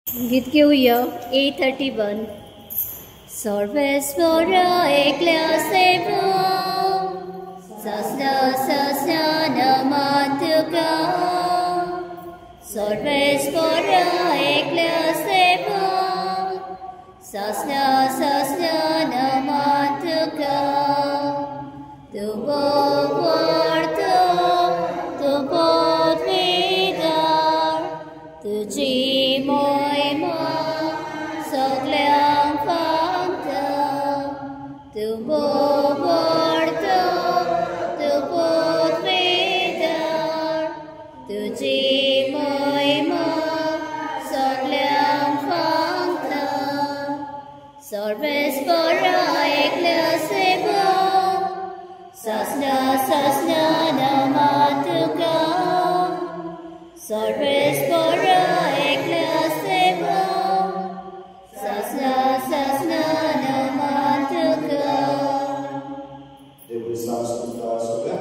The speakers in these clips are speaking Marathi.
गीत घेऊया A31. सर्वेश्वरा एकल्यासेवो सस्ना सस्ना नमातुका. सर्वेश्वरा एकल्यासेवो सस्ना सस्ना नमातुका. तू बोलतो तू बोलविदार तुझी महिमा सगळ्यांक फावता. तू बोलतो तू बोलविदार तुझी महिमा सगळ्यांक फावता. सर्वेश्वरा एकल्यासेवो सस्ना सस्ना नमातुका. सर्वेश्वरा एकल्यासेवो सस्ना सस्ना नमातुका. Dewi Samsutta Soga,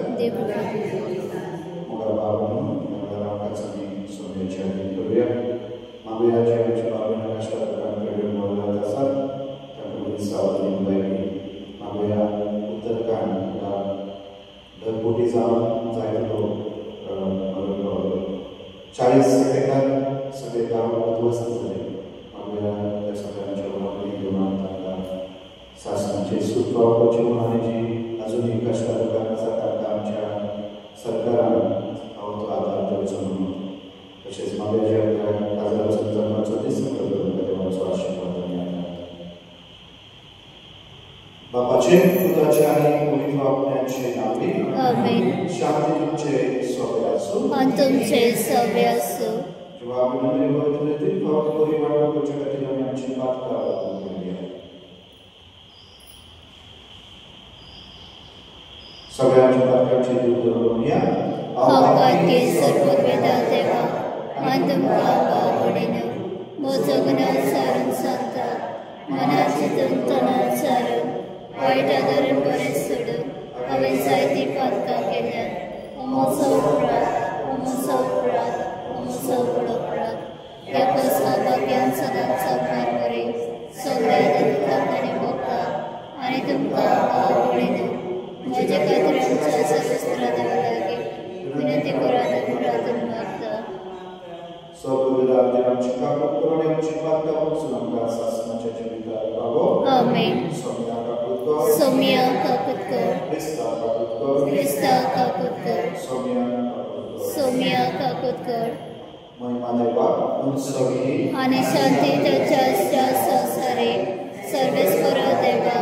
Moga Babanu, Moga Kacani, Sonia Chani Korea, Mabaya Chani Chababana Kashatakan Korea Moga Dasar, Kakuri South in Baby, Mabaya Uttarkan, the Buddhism, Zaito, 40 सेकंदात सगळे काम उद्ध्वस्त झाले. आपल्या त्या सगळ्यांच्या वतीने घेऊन आता शासनाचे सुप्रवचन आणि जी अजूनही कष्टाला करण्याचा काका आमच्या सरकारानं अवतो आधार द्यायचा म्हणून तसेच माझ्या ज्या खासदाराचं जन्माचं ते सगळं देवाचा आशीर्वाद बापाचे पुत्राचे आणि पवित्र आत्म्याचे नावे आमेन. शांती तुमचे सोबत असो आणि तुमचे सगळे असो. जेव्हा आम्ही मंदिर बघितले ते भाव परिवाराच्या गतीने आम्ही आमची बात करावी. सगळ्यांच्या बातम्यांची दूर करून या आपाके सर्ववेदा देवा आणि तुमका आवडीनं मोजगना सारून सांगतात. मनाची तंतनात सारून वाईट आदरून बरेच सोडून हांवें जायती पातकां केल्यात. अमोसो उपरात अमोसो उपरात अमोसो उपरात ह्या भाग्यान सदांच संभार बरी सगळ्या देवतांनी भोगता आनी तुमकां आवडीनं म्हजे खातीर सशस्त्र देवा लागीं विनंती करात प्रार्थना मागता. सर्वविधा देवाची काकूट करून आमची बात पासून आमकां शासनाच्या जिवितार रावो. आमेन. सोम्या काकूटकर सोमिया काकुतकर क्रिस्ता काकूटकर क्रिस्ता काकुतकर सोम्या काकूटकर सोमिया काकुतकर. महिमा देवा उंचवी आणि शांती त्याच्या संसारे सर्वेश्वर देवा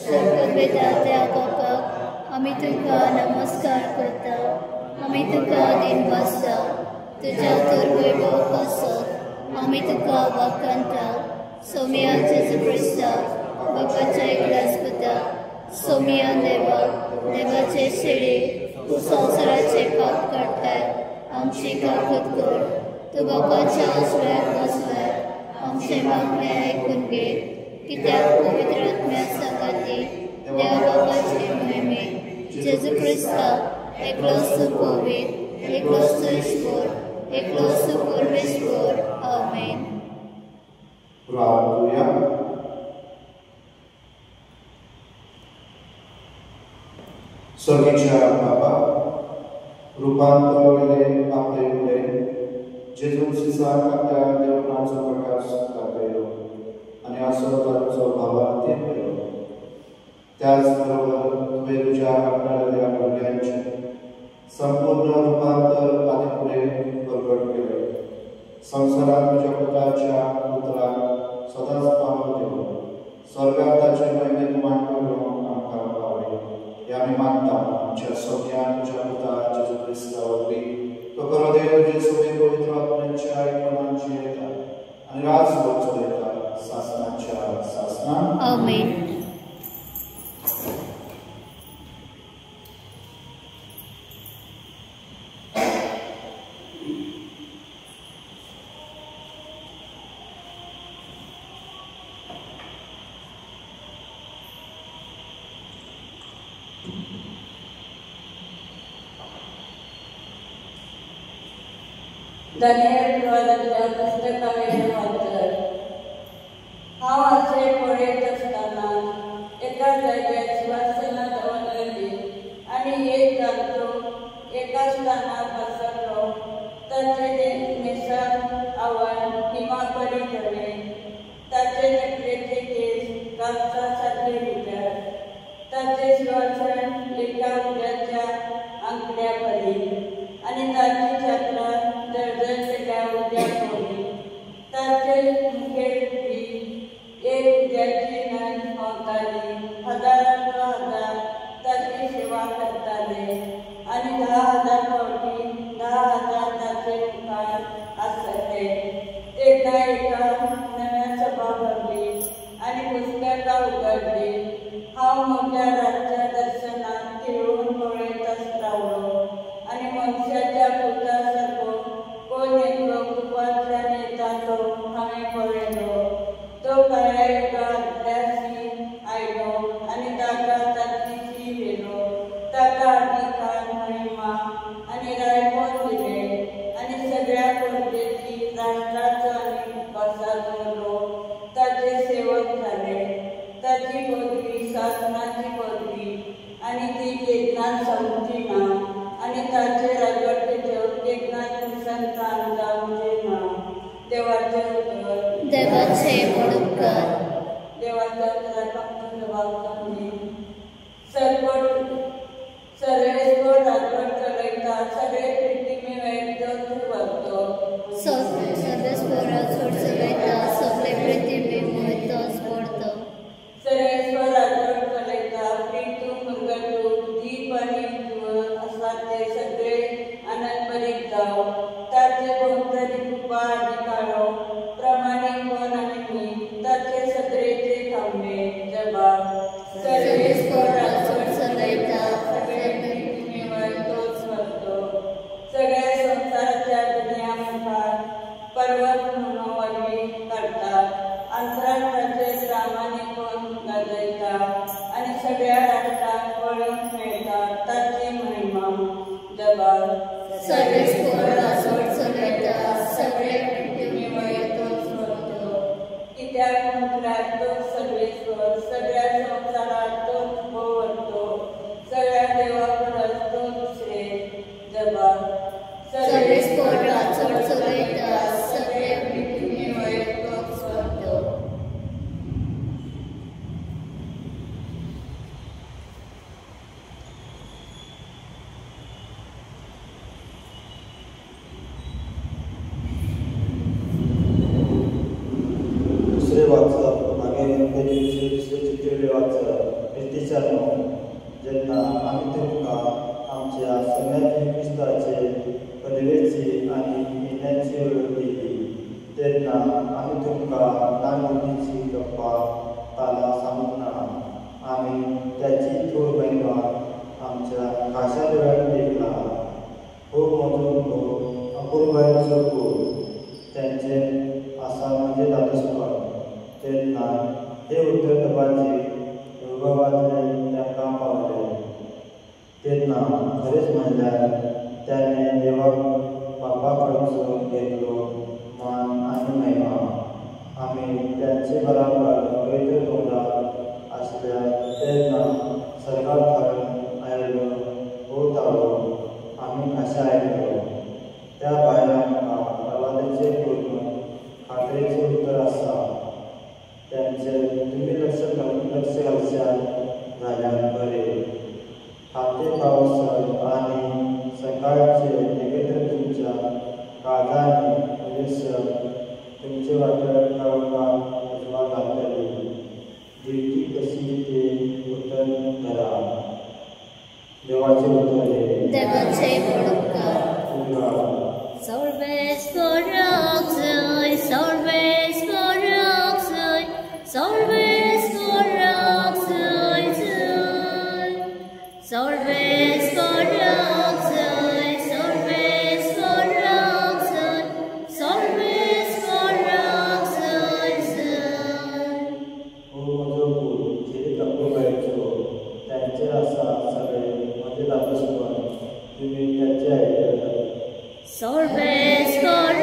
सर्ववेदा त्या बापाक आमी तुका नमस्कार करता. आमी तुका दिन बसता. तुज्या तर वैभव पासत आमी तुका वाखाणटा. सोमिया जेजू क्रिस्ता बापाच्या एकल्याच पुता सोमिया देवा देवाचे शेडे तूं संवसाराचे पाप काडटाय. आमची काकूत कर. तूं बापाच्या आसऱ्याक बसल्यार आमचे मागणे आयकून घे. कित्याक पवित्र आत्म्या सांगाती देवा बापाचे महिमे जेजू क्रिस्ता एकलोच पवित एकलोच ईश्वर एकलोच परमेश्वर. आमेन. प्रार्थूया. स्वर्गीच्या बाबा रूपांतर वेळे आपले मुळे जेजू ख्रिस्ता आपल्या देवनाचा प्रकाश दाखयलो आणि असो ताचो भावार्थी केलो. त्याचबरोबर तुवें तुज्या आपणाऱ्या भुरग्यांचे संपूर्ण रूपांतर आदी फुडें प्रकट केलें. संवसारांत तुज्या पुताच्या पुत्राक सदांच पावो देव स्वर्गांत ताचे महिमेन मांडलो आमकां पावय. हे आमी मागता आमच्या सोम्या तुज्या पुता जेजू क्रिस्ता वरवीं तो खरो देव जे सगळे पवित्र आत्म्याच्या आयकनान जियेता आनी राजभर चलयता शासनाच्या शासनान. आमेन. दानियल प्रवादाच्या पुस्तकावरील वाचन. हांव अशें पळयत आसतना एका जाग्यार सुवासना दवरलेली आनी एक जाणटो एका स्थानार बसलो. ताचे नेसाक आवरण हिमा कडी धरलें. ताचे नकलेचे केस कापसा सारके भितर. ताचे सुवासन एका उज्याच्या आंकड्या परी आनी ताची छात्रां जळजळलेल्या उज्याक पडली. ताचे मुखेल एक उज्याची न्हंय व्हांवताली. हजारांचो हजार ताची सेवा करताले आनी 10,000 फावटी 10,000 ताचे मुखार आसताले. एकदां एका नव्या सभा भरली आनी पुस्तकां उगडली. हांव म्हज्या रातच्या दर्शनांत तिळून पळयत रावलो आनी मनशाच्या पुता सारको कोण एकलो कुपांतल्यान येता तो हांवें पळयलो. तो काळ्या युगांतल्यान आयलो आनी ताका तांतीशी व्हेलो. ताका अधिकार महिमा आनी रायपण दिलें आनी सगळ्या परदेशी राष्ट्राचो आनी भासाचो लोक ताचे सेवक जाले. ताची पदवी सासणाची पदवी आनी ती केन्नाच सोंपची ना आनी ताचे राजवटीच्यो केन्नाच विसंतान जावचें ना. देवाचें उतर. देवाचे पडूपकार. देवाच्या उतराक जबाबदारी. सर्वेस्वर राजवट चलयता. सगळे पृथ्वी वेळचो तूं भरतो. सर्वेस्वर राजवट चलयता. सगळे पृथ्वी तोच पडतो. सर्वेस्वर राजवट चलयता. पितू मुर्गतू दीप आनी आसात ते सगळे आनंदभरीत जाव. ताचे भोंवतणी कृपा आनी काळो प्रामाणीकपण आनी मीठ. ताचे सदरेचे खांबे जबाब. सर्वेस्वर राजवट चलयता. सगळे पृथ्वी तोच भरतो. सगळ्या संवसाराच्या दुनिया मुखार पर्वत म्हणून वरवी काडटात. अंतराळ ताचे प्रामाणीकपण गाजयता आनी सगळ्या राष्ट्रांक पळोवंक मेळटा ताची महिमा जबाब. सर्वेस्वर राजवट चलयता. सगळे पृथ्वी तोच भरतो. कित्याक म्हटल्यार तोच सर्वेस्वर. सगळ्या संवसाराक तोच भोंवतो. सगळ्या देवा परस तोच श्रेय जबाब. सर्वेस्वर राजवट चलयता. सगळे पृथ्वी तोच भरतो. दुसरे वाचप हांवें ते दिवशी दुसरे चिठ्ठी वाचप. ख्रिस्तीच्यानो जेन्ना आमी तुमकां आमच्या सगळ्या क्रिस्ताचे पदवेची आनी येण्याची वळख दिली तेन्ना आमी तुमकां नानवडीची गप्पा ताला सांगूंक ना. आमी त्याची थोर महिमा आमच्या खाशा दोळ्यांत देखला. हो म्हजो भोव अपुर्बायचो भोव त्यांचे आसा म्हणजे दादोसपण. तेन्ना हे उत्तर दबाचे योगावादले तांकां पावले. तेन्ना खरेंच म्हणल्यार त्याने देवाक बापा कडसून घेतलो मान आनी महिमा. आमी त्यांचे बराबर पवित्र तोंडार आसल्यार तेन्ना सर्गांत आयलो हो ताळो आमी खाशा आयलो. त्या भायर आमकां प्रवादाचे पूर्ण खात्रेचे उतर आसा. त्यांचे तुमी लक्ष घालशात जाल्यार बरें. हाते पावस आनी सकाळचे एकत्र तुमच्या काळजांनी उद्देश तुमचे वाटेर काळोखाक उजवा घालतली. दिवटी कशी ते उतर धरा. देवाचे उतर. देवाचे पडूपकार. सर्वेस्वर राजय. सर्वेस्वर राजय. सर्वेस्वर राजय. सर्वेस्वर राजय. सर्वेस्वर राजय. सर्वेस्वर राजय. हो म्हजो भूल जिरीत अपुर्बायचो. त्यांचे आसा सगळे म्हजे दादोसपण. तुमी त्याचे आयकतात. सर्वेस्वर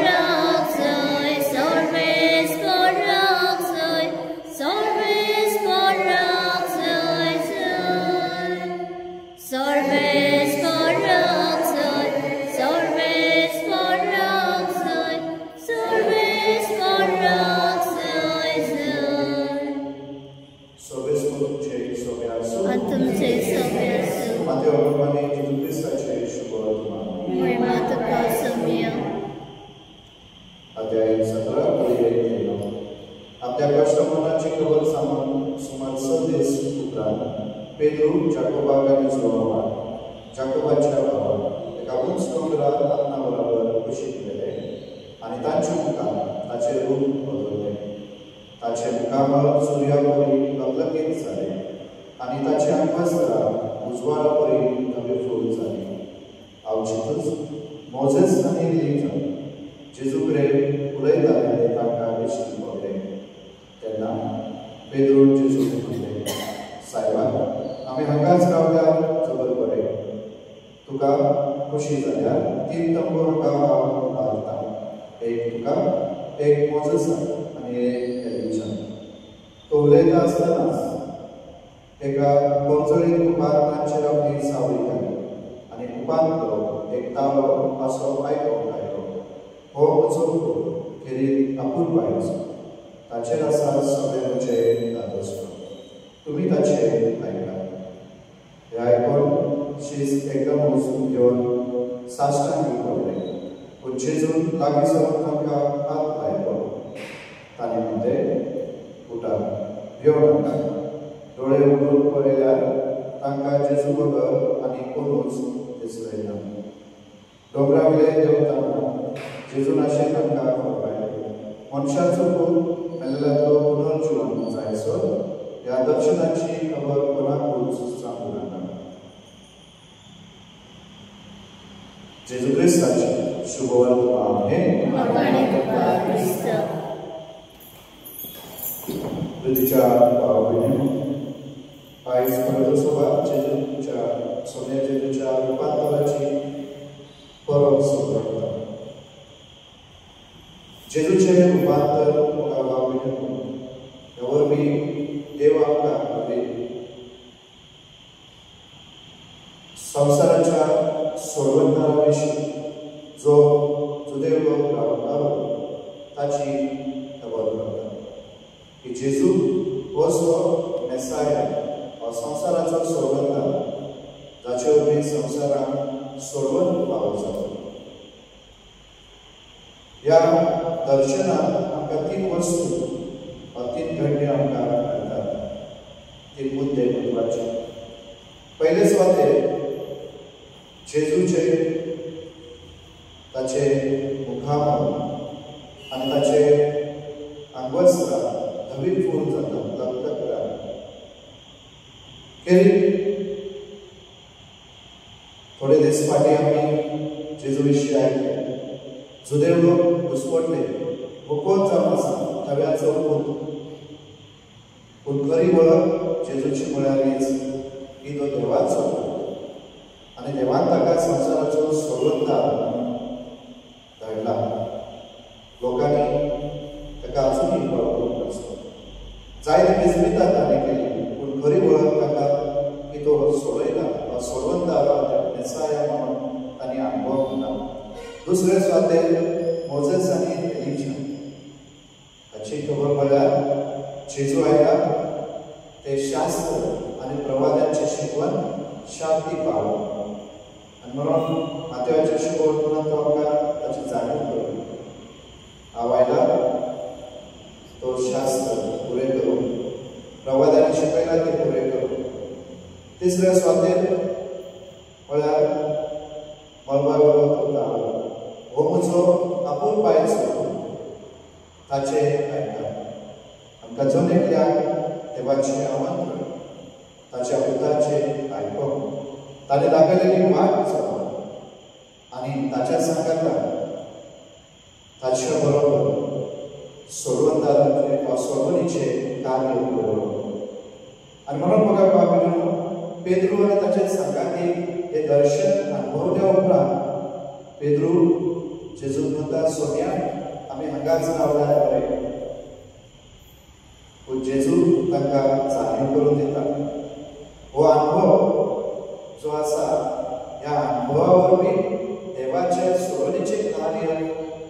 अध्याय 17 आपल्या कष्टमनाची खबर सांगून सुमार 6 दीस उपरांत पेद्रू जाकोबाक जोडवा जाकोबाच्या भावाक एका उंच दोंगरार आपणा बरोबर कुशीक गेले आनी तांचे मुखार ताचे रूप बदलले. ताचे मुखार सूर्यापरी लकलकीत जाले आनी ताचे आंगवस्त्रां उजवाडा परी धवेफूल जाली. हांव चिंतूच मोजेस आनी एलिजा जेजू कडेन उलयताले आनी तांकां दिश्टी पडले. तेन्ना पेद्रू जेजूक म्हणले, सायबा, आमी हांगाच रावल्यार जबर बरें. तुका खुशी जाल्यार 3 तंबू हांगा हांव घालतां. एक तुका, एक मोजेसाक आनी एक एलिजा. तो उलयता आसतनाच एका कोंचळीत कुपार तांचेर आपली सावळी घाली आनी कुपांतलो एक ताळो असो आयकोंक आयलो. हो म्हजो खूब खेरीत अपूर्व आयचो. ताचेर आसा सगळे म्हजे दादोस्तो. तुमी ताचे आयकात. हें आयकून शीस एकदम वचून घेवन साश्टांगी पडले. पूण जेजून लागीं सरून तांकां हात लायलो. ताणें म्हणलें, उठात, भियों नाका. डोळे उगडून पळयल्यार तांकां जेजू बगर आनी कोणूच दिसलें ना. दोंगरावयले देंवताना जेजून अशें तांकां फळायलें, मनशाचो पूत मेल्ल्याचो पुनर्जीवन जायसर ह्या दर्शनाची खबर कोणाकूच सांगूं नाका. जेजू क्रिस्ताची शुभवर्तमान प्रितीच्या भाव भयणींनो, आयज परमेश्वरान जेजूच्या सोन्या जेजूच्या रुपांतराची परब सुरू. जेजूचे रुपांतर भाव भयणींनो, ह्या वरवीं देव आमकां संवसाराच्या सोडवंतारा विशीं जो जुदेव लोक रावतालो ताची खबर करता की जेजू हो मेसाया हो संवसाराचो सोडवंता जाचे वरवीं संवसाराक सोडवण पावो जाता. ह्या दर्शनांत आमकां 3 वस्तू वा 3 घडणी आमकां मेळटात. 3 मुद्दे म्हत्वाचे. पयले सुवातेर जेजूचे ताचे मुखार आनी ताचे आंगवस्त्रां धवीफूल जातात, लकलकतात. थोडे दीस फाटीं आमी जेजू विशीं आयकलें. जुदेव लोक घुसपटले, हुकोत जावन आसा धव्याचो पूत. पूण खरी वळख जेजूची म्हळ्यार की तो देवाचो आनी देवान ताका संवसाराचो सोडवंता धाडला. लोकांनी ताका अजुनूय वळखूंक नासलो. जायते विस्मितात ताणें केली, पूण खरी वळख ताका की तो सोडयता वा सोडवंता मेसाया म्हणून तांणी अणभव ना. दुसरे सुवातेर मोजेस आनी एलिजा हाची खबर म्हळ्यार जेजू आयला ते शास्त्र आनी प्रवाद्यांचे शिकवण शांती पावो. आनी म्हणून माथेवाच्या शुभवर्तमानांत आमकां ताची जाणीव करून हांव आयला तो शास्त्र पुरे करून प्रवाद्यांनी शिकयला ते पुरे करून. तिसऱ्या सुवातेर म्हळ्यार मळबा करता हो म्हजो आपूण पायचो ताचे आयका. आमकां जण एकल्याक देवाचें आमंत्रण ताच्या पुताचे आयकप. ताणें दाखयलेली वाट चलप आनी ताच्या सांगाताक ताचे बरोबर सोडवंताचे वा सोडवणीचे कार्य करप. आनी म्हणून म्हाका बाबीनो पेद्रू आनी ताचे सांगातीक हे दर्शन अनुभवल्या उपरांत पेद्रू जेजू म्हणटा, सोन्या, आमी हांगाच रावल्यार बरें. पूण जेजू तांकां जाणीव करून दिता. हो अनुभव जो आसा ह्या अनुभवा वरवीं देवाचे सोडवणीचे कार्य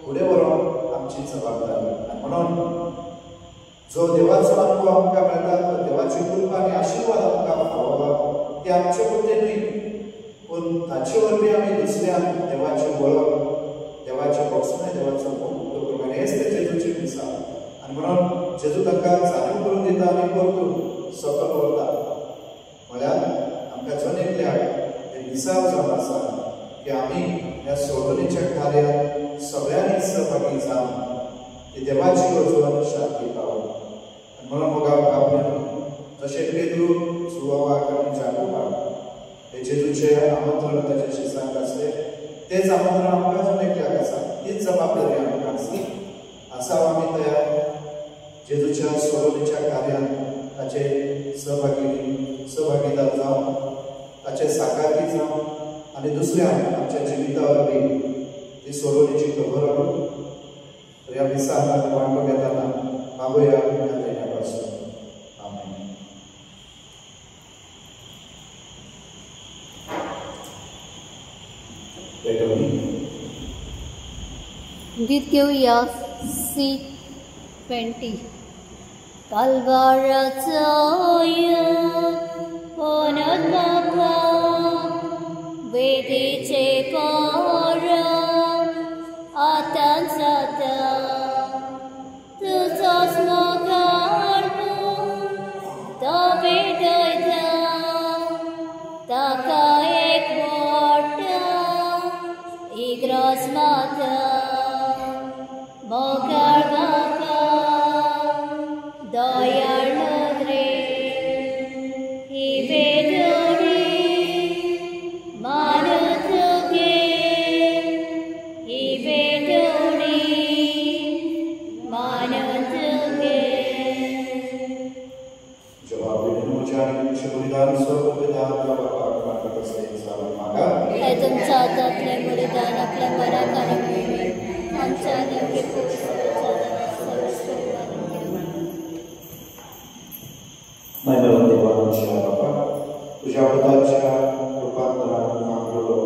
फुडें व्हरोन आमची जबाबदारी. आनी म्हणून जो देवाचो अनुभव आमकां मेळटा, तो देवाची कृपा आनी आशिर्वाद आमकां फावोवप ते आमचे पुरते न्ही, पूण ताचे वरवीं आमी दुसऱ्यांक देवाची वळख, देवाचे भोगसणाय, देवाचो मोग करप. आनी हे आनी म्हणून जेजू तांकां जाणीव करून दिता आनी परतून सकल व्हरता. म्हळ्यार आमकां जनेकल्याक हे विसाव जावन आसा की आमी ह्या सोडवणीच्या कार्यांत सगळ्यांनी सहभागी जावन ती देवाची वचून शांती पावो. आनी म्हणून मग आपण जशें पेद्रू सुवाक आनी जाकोबाक हे जेजूचे आमंत्रण ताच्या शिसांक आसलें तेच आमंत्रण आमकां जनेकल्याक आसा. तीच जबाबदारी आमकां आसा आमी तयार जेजूच्या सोडवणीच्या कार्यांत ताचे सहभागीदार जावन ताचे साकारकी जावन आनी दुसऱ्यांक आमच्या जिविता वरवीं ती सोडवणीची खबर हाडून ह्या विसाक वांटो घेतना मागोया ह्या देण्या पासून. आमेन. गीत घेऊया C20. Kalvaraca ponad म्हाका वेदीचे पारा आतां जाता तुजोच मोगाळ तो भेटयता ताका एक मोठा इग्रोज माता मोगाळ म्हाका दयाळ नदरे ही बेदोडी मानत गे ही बेदोडी मानत गे. जवाब विनोचान शुभदान सोबदान बाबा माता से साल मागा हे तुमच्या हातातले बलिदान आपल्या मनात आणि आमच्या नेमके मैदान देवांच्या बाबा तुझ्या पदाच्या रूपांतरान मागलो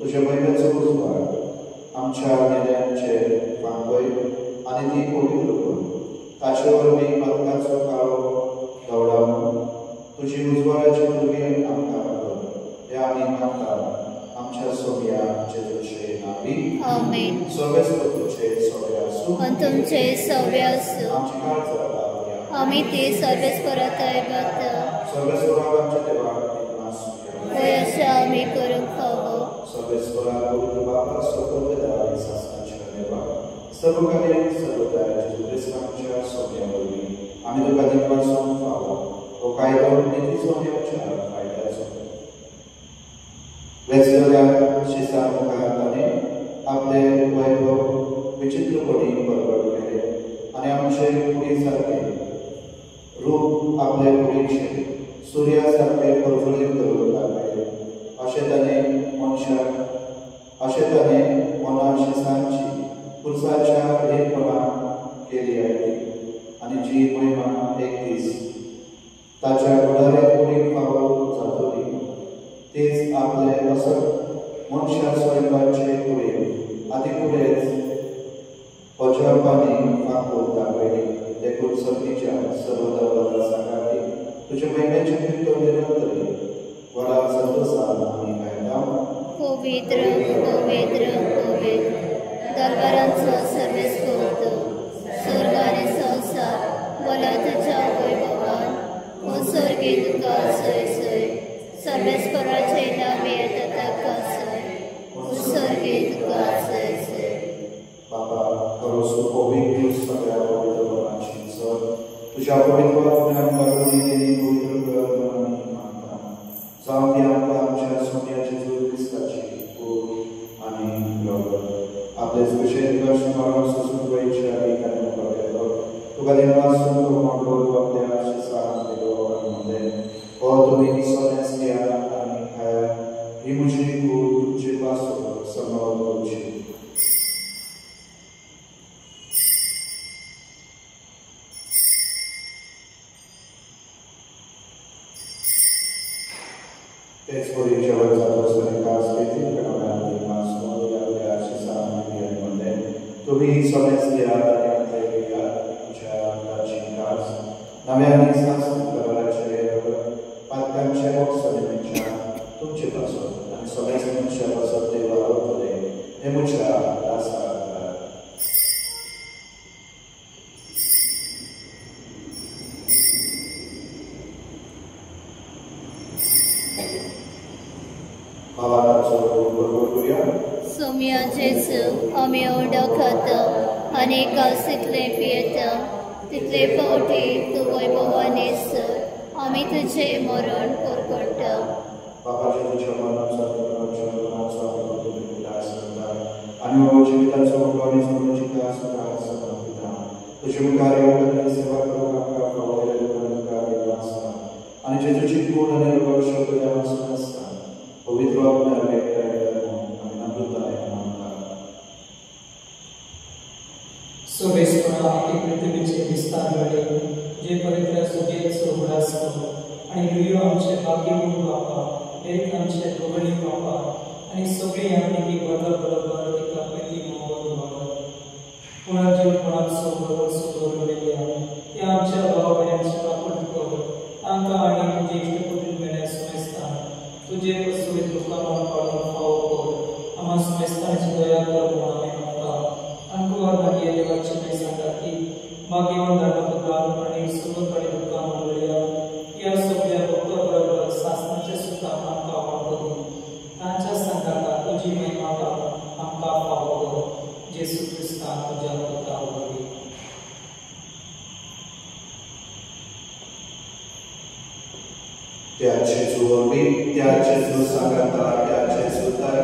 तुझ्या महिन्याचो उजवाड आमच्या नेण्यांचे पांगय आनी ती पवित्र कर. ताचे वरवीं बदकाचो काळो दवडावन तुजी उजवाडाची भुरगीं आमकां कर हे आमी मागता आमच्या सोम्या जेजूचे नांवी. आमेन. सर्वेस्पतीचे सगळे आसूं आनी तुमचे सगळे आसूं आमची काळ जाता आमी ती सर्वेस परत आयबत सर्वेस्वराक आमच्या देवाक होय अशें आमी करूंक फावो. सर्वेस्वराक पवित्र बाबा सकल वेदांत शास्त्राच्या देवा सर्वकार्य सर्वदा जेजू क्रिस्तांच्या सोम्या वरवीं आमी तुका दिवपासून फावो हो कायदो नितीचो आमच्या फायद्याचो. वेचलेल्या शिसा मुखार ताणें आपले वैभव विचित्रपणी परगट केले आनी आमचे कुडी सारके रूप आपले कुडीचे सुर्या सारके फळफळीत करून दाखयले. अशें ताणें मना शिसांची पुरसाच्या हेरपणान केली आयली आनी जी महिमा एक दीस ताच्या घोडारे कुडीक फावो जातली तीच आपले असत मनशा स्वयंपाचे कुडीक आदी फुडेंच अजापांनी फांकून दाखयली. देखून सर्तीच्या सर्वदा बदला सांगाती तुझे महिन्याचे कीर्तन निरंतरी वडा संतोषान आमी गायता. पवित्र पवित्र पवित्र दरबारांचो सर्वेस करतो स्वर्ग आनी संवसार बोला तुज्या वैभवान हो सर्गी तुका सय सय सर्वेस्पराचे नावे येता ताका सय हो सर्गी तुका सय सय. बाबा करोसो पवित्र सगळ्या पवित्र मनाची सर तुझ्या पवित्र आत्म्यान दिलेली पवित्र कर आमी मागता. जावं ती आमकां आमच्या सोम्या जेजू क्रिस्ताची खूब आनी लोक आपले स्पेशल दर्शन मारून सोसून वयचे आनी कांय मुखार तुका देवासून तो मागलो आपल्या शिसान देव आनी मध्ये हो तुमी सोन्यास घ्या आनी खाया ही म्हजी खूब तुमची पासून सांबाळ करची. तेच परी जेवण जातो कास घेतील कणोगांनी मासो या शिसांमध्ये तुम्ही सोन्यास घ्या आनी घ्या तुमच्या हाताची कास नव्याने सांस्कृतिक कराराचे पातकांचे मोक्षाच्या तुमचे पासून आनी सगळ्या मनशा पासून ते वावरतले हे म्हज्या दासा सौम्य जेजू आमी ओळखता आनी कालसितले पियेता तितले फावटी तूं वैभवान येसर आमी तुजे मरण करता. बापाच्या तुझ्या मरणाचा आणि बाबा जिविताचा उठवणी समोरचिता पिता तुझे मुखार येऊन सेवा करून आणि जेजूची पूर्ण आणि रोग शब्द देवासून असतात पवित्र आत्म्याने आणि अमृताने सोबेश्वरा की पृथ्वीचे विस्तार घडे जे पवित्र सुखेत सोहळास आणि लियो आमचे बाकी मूळ बापा एक आमचे दोघणी बापा आणि सगळी आम्ही बरोबर एका प्रीती मोहन वागत पुनर्जीवपणात सोबरलेल्या त्या आमच्या भावांचे कापड कर तांका आणि तुझे इष्टपूर्ण मेळ्या समजता तुझे पसुवीत लोकांना पाळून फाव कर आम्हा समजताची दया कर म्हणून आम्ही म्हणता अनकुवार मागे देवाचे मी सांगा की मागे धर्मपुत्र आणि सर्वकडे दुकान मिळल्या या सगळ्या भक्ताबरोबर शासनाचे सुद्धा आमका वापरू तांच्या संघाला तुझी महिमा आमका फावो जेसू ख्रिस्ता तुझ्या पुत्रावर त्याचे जोरबी त्याचे जो सांगता त्याचे सुतार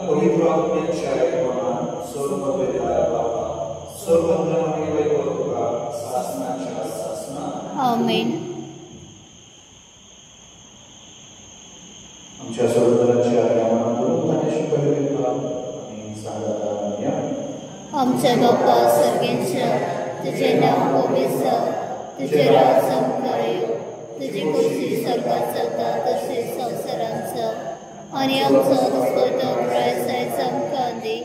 पवित्र आत्म्याच्या एकमनात सर्व वेदाय बाबा सर्व धर्माने वैभवका शासनाच्या शासना आमेन. आमच्या सर्वधर्माच्या आज्ञामानून आणि शिकवलेला आणि सांगता आमच्या बापा सर्गेंच्या तुझे नाव पवित्र तुझे राज संकळयो तुझी कुर्सी सर्वात जाता तसेच संसारांचं आणि आमचो दुसरो प्रयासायचा आमकां दी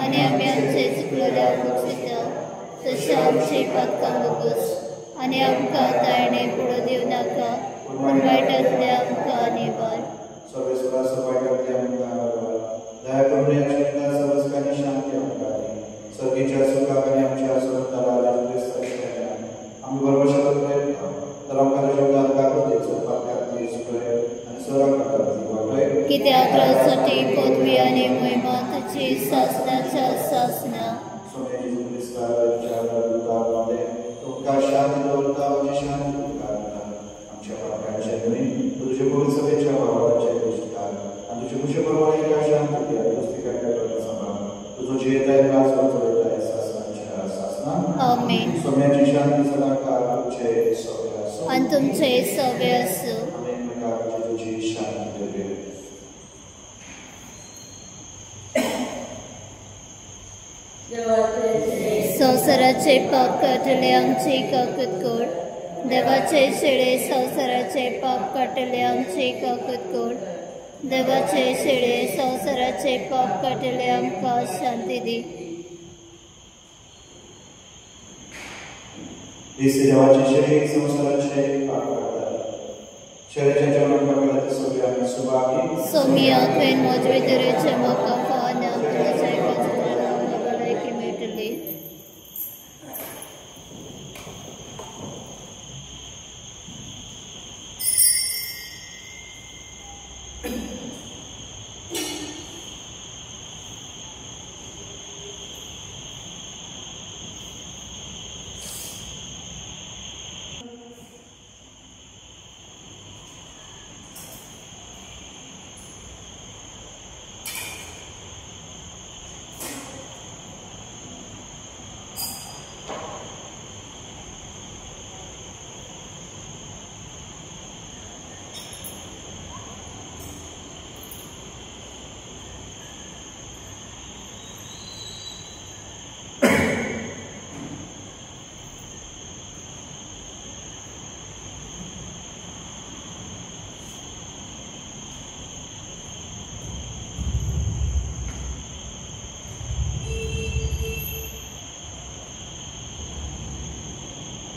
आणि आम्ही आमचे चुकलेल्या मुचिता तशें आमची पातकां बगूस आणि आमकां ताळणे पुढे दिव नाका पूण वायटांतले आमकां निवार. सर्वेश्वरा सर्वांगातले आमकां दया करून या जगात सर्वस्कांनी शांती आमकां दी सर्गीच्या सुखाक आणि आमच्या स्वतःला ख्रिस्ताच्या आम्ही बरोबर प्रयत्न तर आमकां जीवनात काकूतीचो पातकांतली सुखय आणि सराकांतली वाटय कित्याक राजसाठी पदवी आणि महिमा तुझी शासनाच्या शासना सोन्याची ख्रिस्ताच्या दूतामध्ये तुमकां शांती दवरता म्हणजे शांती तुमकां आमच्या पातकांचे न्हय तुझे पवित्र सभेच्या भावाचे पुस्तकार आणि तुझे खुशी प्रमाणे एका शांती द्या पुस्तकाकडे सांभाळ तुझो जे येताय राज चलयताय शासनाच्या शासना आमेन. सोन्याची शांती सदाकाळ तुमचे सभे आणि तुमचे सवे असो. तुझी शांती देवे. संसाराचे पाप काटले आमची काकूत कोड देवाचे शेळे संसाराचे पाप काटले आमची काकूत कोड देवाचे शेळे संसाराचे पाप काटले आमकां शांती दी. ईस देवाचे शेळे संसाराचे पाप काढतात शेळेच्या जेवणात सगळे आम्ही सुभागी सौम्य तुवें मोजवे तरेचे म्हाका फावना तुझे काजरांना भलायकी मेळटली.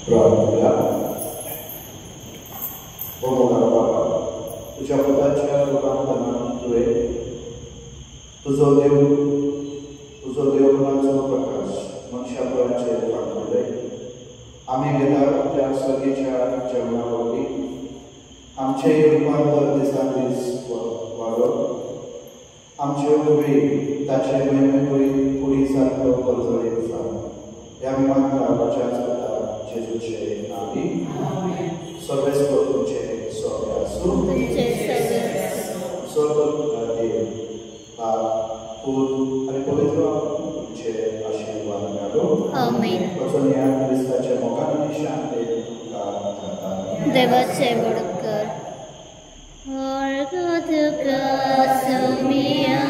प्रार्थना. तुझ्या पदाच्या लोकांना तुझो देवपणाचो प्रकाश मनुष्यापणाचे फाटले आम्ही घेता त्या सर्गीच्या जेवणावरती आमचे रूपांतर दिसान दीस वाडो आमचे उबे ताचे महिमेमुळे पुढी सारखं परजळीत जावं. ह्या मी मागता वचन जाता जेजूचे नावी. सर्वेस्वर तुमचे सोबे आसूं. तुमचे सगळे सर्व देव बाप पूत आणि पवित्र तुमचे आशीर्वाद मेळो. आमेन. वचन या क्रिस्ताच्या मोगाने शांती तुमकां जाता. देवाचे बडकर तुका सुमिया